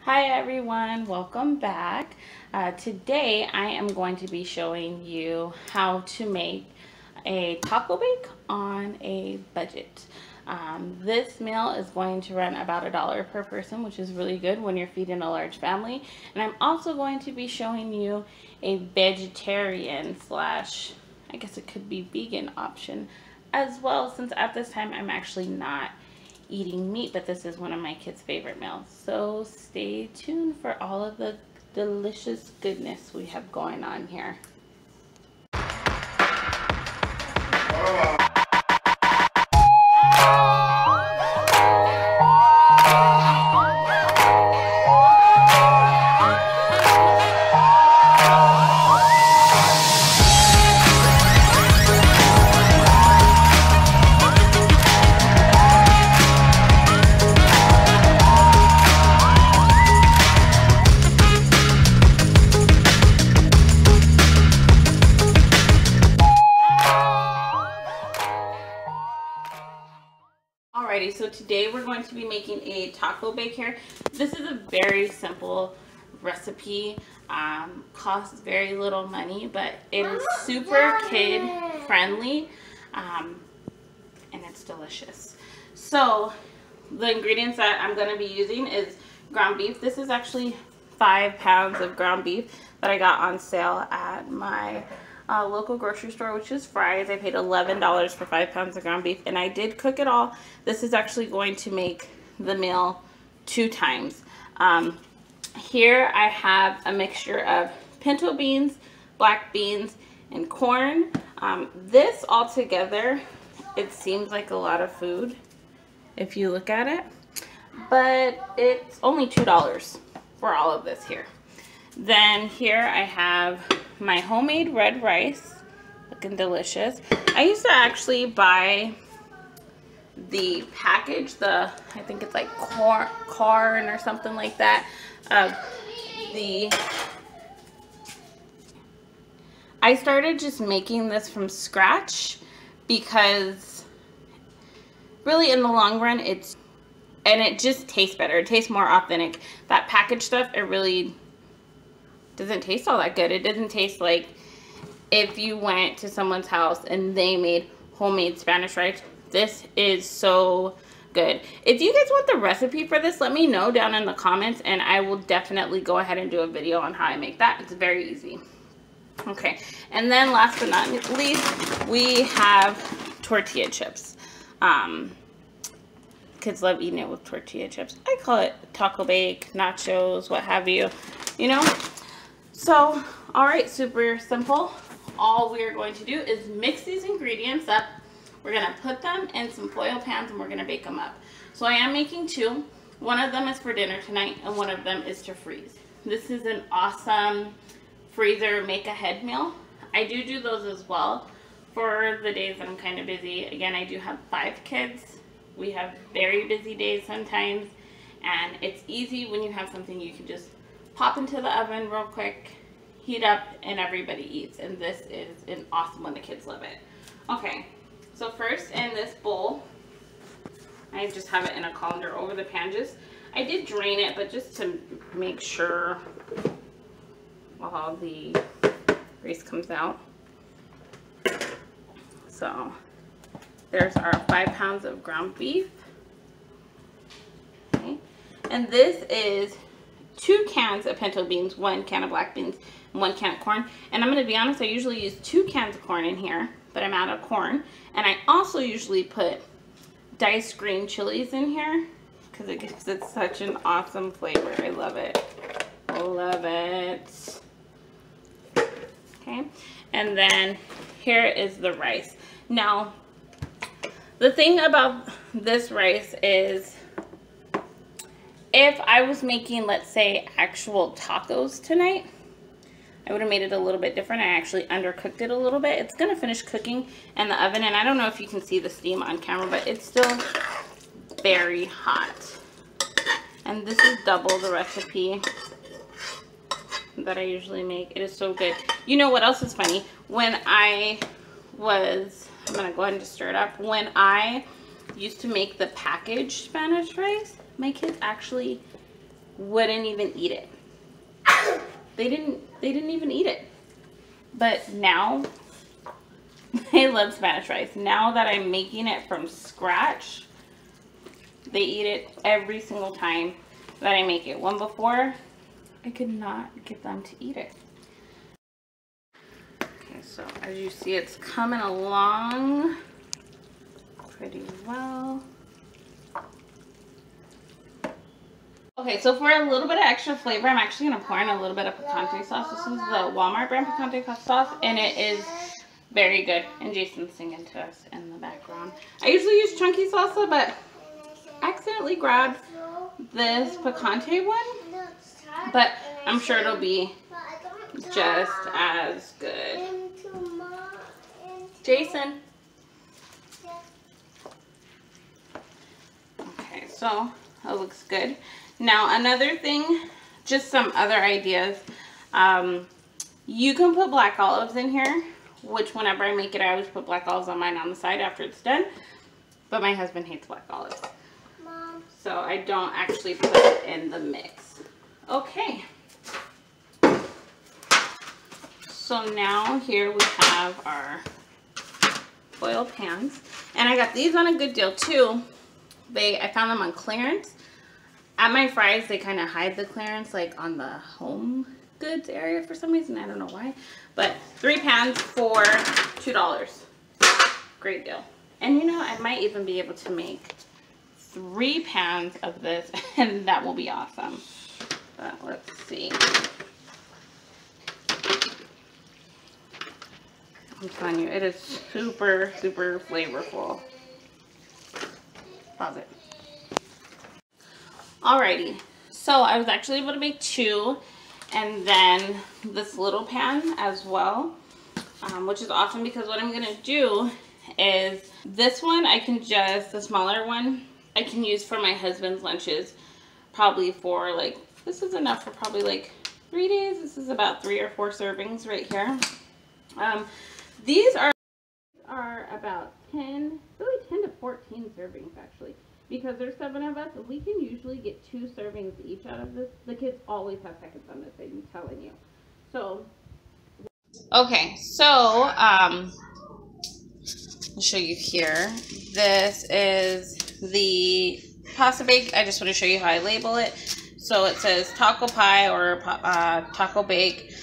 Hi everyone, welcome back. Today I am going to be showing you how to make a taco bake on a budget. This meal is going to run about $1 per person, which is really good when you're feeding a large family. And I'm also going to be showing you a vegetarian slash, I guess it could be vegan option as well, since at this time I'm actually not eating meat, but this is one of my kids' favorite meals. So stay tuned for all of the delicious goodness we have going on here. Alrighty, so today we're going to be making a taco bake here. This is a very simple recipe, costs very little money, but it is super kid friendly, and it's delicious. So the ingredients that I'm going to be using is ground beef. This is actually 5 pounds of ground beef that I got on sale at my local grocery store, which is Fry's. I paid $11 for 5 pounds of ground beef, and I did cook it all. This is actually going to make the meal 2 times. Here I have a mixture of pinto beans, black beans, and corn. This all together, it seems like a lot of food if you look at it, but it's only $2 for all of this here. Then here I have my homemade red rice, looking delicious. I used to actually buy the package, I think it's like corn or something like that. I started just making this from scratch because really in the long run it just tastes better. It tastes more authentic. That packaged stuff, it really doesn't taste all that good. It doesn't taste like if you went to someone's house and they made homemade Spanish rice. This is so good. If you guys want the recipe for this, let me know down in the comments and I will definitely go ahead and do a video on how I make that. It's very easy. Okay, and then last but not least, we have tortilla chips. Kids love eating it with tortilla chips. I call it taco bake, nachos, what have you, you know. So, all right, super simple. All we are going to do is mix these ingredients up. We're going to put them in some foil pans and we're going to bake them up. So I am making 2. One of them is for dinner tonight and one of them is to freeze. This is an awesome freezer make ahead meal. I do those as well for the days that I'm kind of busy. Again, I do have 5 kids. We have very busy days sometimes, and it's easy when you have something you can just pop into the oven real quick, heat up, and everybody eats. And this is an awesome one. The kids love it. Okay, so first in this bowl, I just have it in a colander over the pan. I did drain it, but just to make sure all the grease comes out. So there's our 5 pounds of ground beef. Okay, and this is 2 cans of pinto beans, 1 can of black beans, and 1 can of corn. And I'm going to be honest, I usually use 2 cans of corn in here, but I'm out of corn. And I also usually put diced green chilies in here because it gives it such an awesome flavor. I love it. I love it. Okay, and then here is the rice. Now, the thing about this rice is, if I was making, let's say, actual tacos tonight, I would have made it a little bit different. I actually undercooked it a little bit. It's going to finish cooking in the oven, and I don't know if you can see the steam on camera, but it's still very hot. And this is double the recipe that I usually make. It is so good. You know what else is funny? When I'm going to go ahead and just stir it up. When I used to make the packaged Spanish rice, my kids actually wouldn't even eat it. They didn't even eat it. But now they love Spanish rice. Now that I'm making it from scratch, they eat it every single time that I make it. One before, I could not get them to eat it. Okay, so as you see, it's coming along pretty well. Okay, so for a little bit of extra flavor, I'm actually going to pour in a little bit of picante sauce. This is the Walmart brand picante sauce, and it is very good. And Jason's singing to us in the background. I usually use chunky salsa, but I accidentally grabbed this picante one, but I'm sure it'll be just as good. Jason. Okay, so that looks good. Now another thing, just some other ideas. You can put black olives in here, which whenever I make it, I always put black olives on mine on the side after it's done. But my husband hates black olives, so I don't actually put it in the mix. Okay. So now here we have our oil pans, and I got these on a good deal too. I found them on clearance. At my Fry's, they kind of hide the clearance like on the home goods area for some reason. I don't know why. But 3 pans for $2. Great deal. And you know, I might even be able to make 3 pans of this, and that will be awesome. But let's see. I'm telling you, it is super, super flavorful. Pause it. Alrighty, so I was actually able to make 2, and then this little pan as well, which is awesome because what I'm gonna do is this one I can just, the smaller one, I can use for my husband's lunches, probably for like, this is enough for probably like 3 days. This is about 3 or 4 servings right here. These are about 10, really 10 to 14 servings actually. Because there's 7 of us, and we can usually get 2 servings each out of this. The kids always have seconds on this, I'm telling you. So, okay, so, I'll show you here. This is the pasta bake. I just want to show you how I label it. So it says taco pie or taco bake.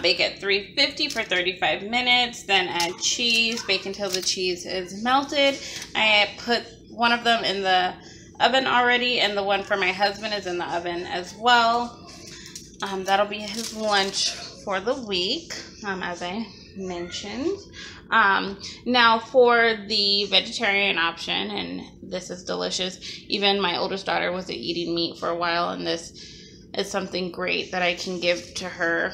Bake at 350 for 35 minutes. Then add cheese. Bake until the cheese is melted. I put one of them in the oven already, and the one for my husband is in the oven as well. That'll be his lunch for the week, as I mentioned. Now for the vegetarian option, and this is delicious. Even my oldest daughter wasn't eating meat for a while, and this is something great that I can give to her.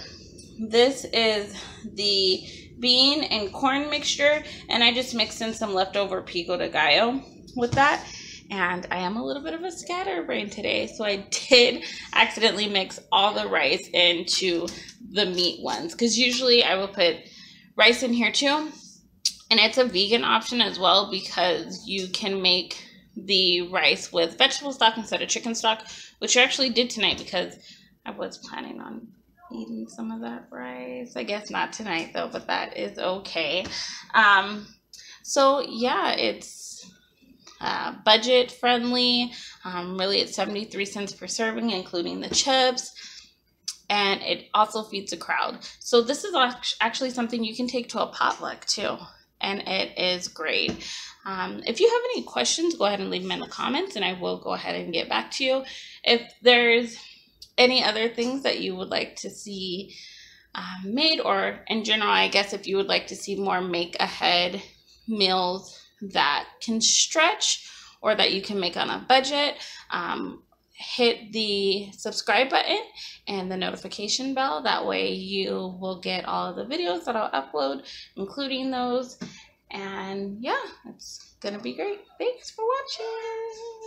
This is the bean and corn mixture, and I just mixed in some leftover pico de gallo with that. And I am a little bit of a scatterbrain today, so I did accidentally mix all the rice into the meat ones, because usually I will put rice in here too. And it's a vegan option as well, because you can make the rice with vegetable stock instead of chicken stock, which I actually did tonight because I was planning on eating some of that rice. I guess not tonight though, but that is okay. So yeah, it's budget friendly. Really, it's 73 cents per serving, including the chips. And it also feeds a crowd. So this is actually something you can take to a potluck too. And it is great. If you have any questions, go ahead and leave them in the comments, and I will go ahead and get back to you. If there's any other things that you would like to see made, or in general, I guess if you would like to see more make ahead meals that can stretch or that you can make on a budget, hit the subscribe button and the notification bell. That way you will get all of the videos that I'll upload, including those. And yeah, it's gonna be great. Thanks for watching.